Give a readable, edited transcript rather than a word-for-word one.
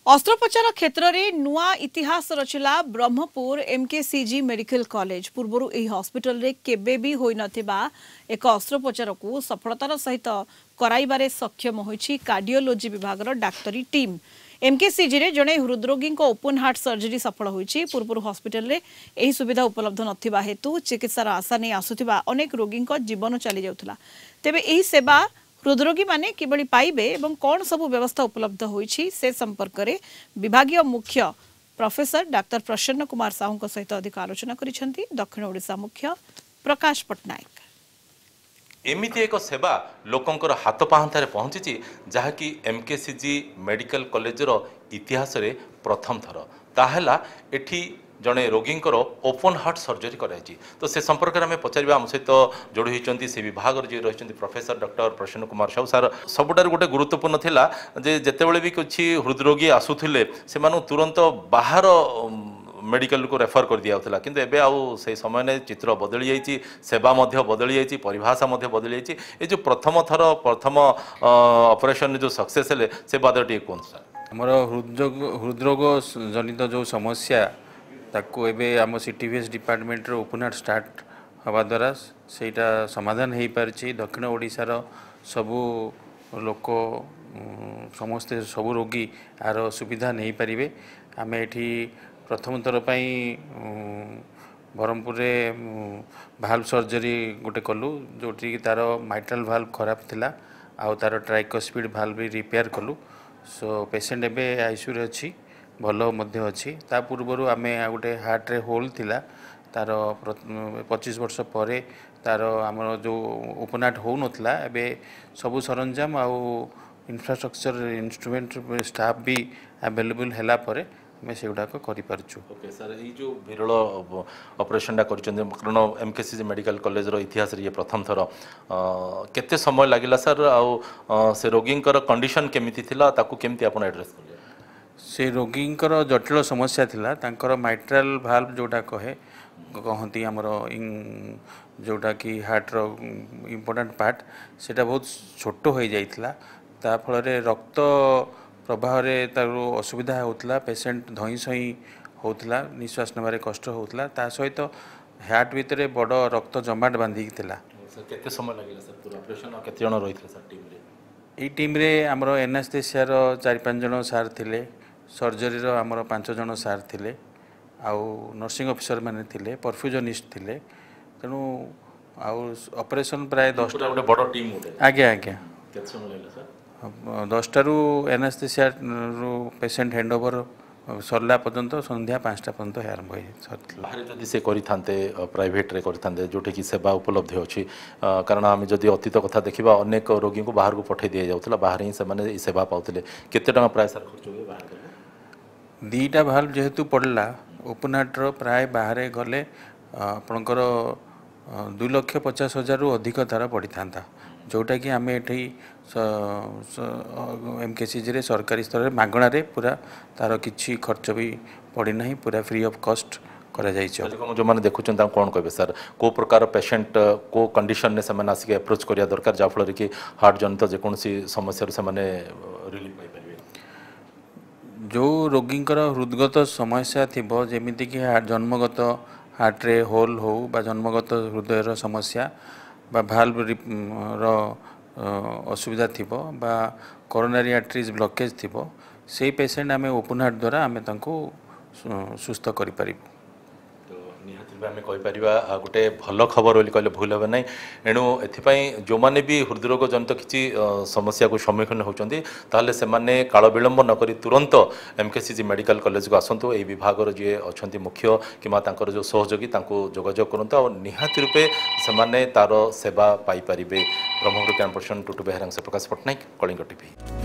अस्त्रोपचार क्षेत्र में नुआ इतिहास रचिला ब्रह्मपुर एमकेसीजी मेडिकल कॉलेज पूर्वर यह हॉस्पिटल रे केबे भी होई नथिबा एक अस्त्रोपचार को सफलतार सहित कराइबारे सक्षम होईछि कार्डियोलोजी विभाग डाक्तरी टीम। एमकेसीजी रे जड़े हृदरोगी ओपन हार्ट सर्जरी सफल होईछि। पूर्वर हॉस्पिटल रे एही सुविधा उपलब्ध नथिबा हेतु चिकित्सार आशा नहीं आसुथिबा अनेक रोगी जीवन चली जाउथला। तेबे एही सेवा हृदरोगी माने किबळी पाइबे एवं कौन सब व्यवस्था उपलब्ध होईछि से संपर्क में विभागीय मुख्य प्रोफेसर डाक्टर प्रसन्न कुमार साहू सहित अधिक आलोचना करिसेंती दक्षिण ओडिशा मुख्य प्रकाश पटनायक। एमिति एक सेवा लोकंकर हाथ पाहंतारे पहुंची जहाँकि एमकेसीजी मेडिकल कॉलेजर इतिहास रे प्रथम थर ताहला एठी जड़े रोगी ओपन हार्ट सर्जरी कराई। तो से संपर्क में पचार आम सहित जोड़ी होती से विभाग जी रही प्रोफेसर डॉक्टर प्रसन्न कुमार साहू सार सबुठार गोटे गुरुत्वपूर्ण थिला जे जेतेबेले भी किसी हृदरोगी आसुथिले से तुरंत बाहर मेडिकल को रेफर कर दिया होता किंतु एबे आउ से समय ने चित्र बदली जाइए सेवा बदली जाइए परिभाषा बदली जाइए ये जो प्रथम थर प्रथम ऑपरेशन जो सक्सेस है से बारे टे कहूँ सर आमर हृदरोग जनित जो समस्या ताकू एबे आम सीटीवीएस डिपार्टमेंट रो ओपन हार्ट स्टार्ट हवा द्वारा सेटा समाधान हो पारि। दक्षिण ओडिशार सबू लोक समस्ते सबू रोगी आर सुविधा नहीं पारे। आम एठी प्रथम थर ब्रह्मपुर भाल्व सर्जरी गोटे कलु जोटी तार माइट्राल भाल्व खराब थिला आउ तार ट्राइकोस्पिड भाल्व भी रिपेयर कलु। सो पेशेंट एबे आईसीयू रे अछि भल मध्य अच्छी। ता पूर्वर आम गोटे हार्ट रे होल थिला तार 25 वर्ष पर तार आमर जो ओपन हार्ट हो नथिला एबे सबु सरंजाम आउ इंफ्रास्ट्रक्चर इंस्ट्रूमेंट स्टाफ भी अवेलेबल हैला परे मैं से गुडाक करि परछु। ओके सर ये जो विरल ऑपरेशन कारण एमकेसीजी मेडिकल कॉलेज रो इतिहास रे ये प्रथम थर केते समय लागिला सर आउ से रोगी कंडीशन केमिति थिला ताकू केमिति आपण एड्रेस करले? से रोगी जटिल समस्या थिला तांकर माइट्राल भाल्व जोटा कहे कहती आमर जोटा कि हार्ट रो इम्पोर्टेंट पार्ट सेटा बहुत छोट हो जाइथिला ता फल रक्त प्रवाह रे तारो असुविधा होतला पेशेंट धई सई होतला निश्वास नबारे कष्ट होतला ता सहित हार्ट भितरे बड़ रक्त जमाट बांधी थिला। सर केते समय लागिला सर पूरा ऑपरेशन और केते जण रहिथिले सर टीम रे? ई टीम रे हमरो एनेस्थेसिया रो 4-5 जण सार थिले सर्जरी रो हमरो 5 जण सार थिले आउ नर्सिंग ऑफिसर माने थिले परफ्यूजनिस्ट थिले तेणु आउ ऑपरेशन प्राय 10 टा गोटे बड़ टीम होते आज्ञा आज्ञा केते समय लागला सर? 10 टारू एनेस्थेसिया रो पेशेंट हैंडओवर सरला पर्यंत संध्या 5टा पर्यंत आरंभ हो। बाहर जदि से करिथान्ते प्राइवेट रे करिथान्ते जोठी की सेवा उपलब्ध अछि कारण आम जदि अतीत कथा देखिबा अनेक रोगी को बाहर को पठै दिया जाउतला बाहर ही से माने सेवा पाउतले केते टका प्राय सर खर्च होय बाहर गले? 2टा भाल्व जेहेतु पड़ला ओपन हार्ट रो प्राय बाहर गले आपणकर 2,50,000 रु अधिक तार पड़ी था जोटा कि आम एठी एमकेसीजी रे सरकारी स्तर में मागणा रे पूरा तार किछि खर्च भी पड़ी नहीं पूरा फ्री ऑफ कॉस्ट करा जाय छै। जो माने देखुछन ता कोन कहबे सर को प्रकार पेशेंट को कंडीशन ने से आसिक अप्रोच करिया दरकार जा फल कि हार्ट जनित जे कोनसी समस्या से माने रिलीफ पाई परिबे? जो रोगी हृदगत समस्या थिबो जेमिति कि जन्मगत हार्ट रे होल हो बा जन्मगत हृदय समस्या बा भाल्व रो असुविधा थिबो बा कोरोनरी आर्टरीज ब्लॉकेज थिबो से पेशेंट आमे ओपन हार्ट द्वारा आमे तांको सुस्थ करि परिबो। तो निहाती आम कहीपर गोटे भल खबर बोली कहले भूल हे ना एणु एथिपाई जो माने भी हृदरोग जनित किसी समस्या को सम्मुखीन होती ताहले से माने काल विलंब न करी तुरंत एमकेसीजी मेडिकल कॉलेज को आसतु यही विभाग जी अच्छा मुख्य कि जो सहयोगी जोगाजोग करते और निहाती रूपे से तार सेवा पाई पारे। ब्रह्मपुर कैंपस टुटु बेहरा से प्रकाश पट्टनायक, कलिंग टीवी।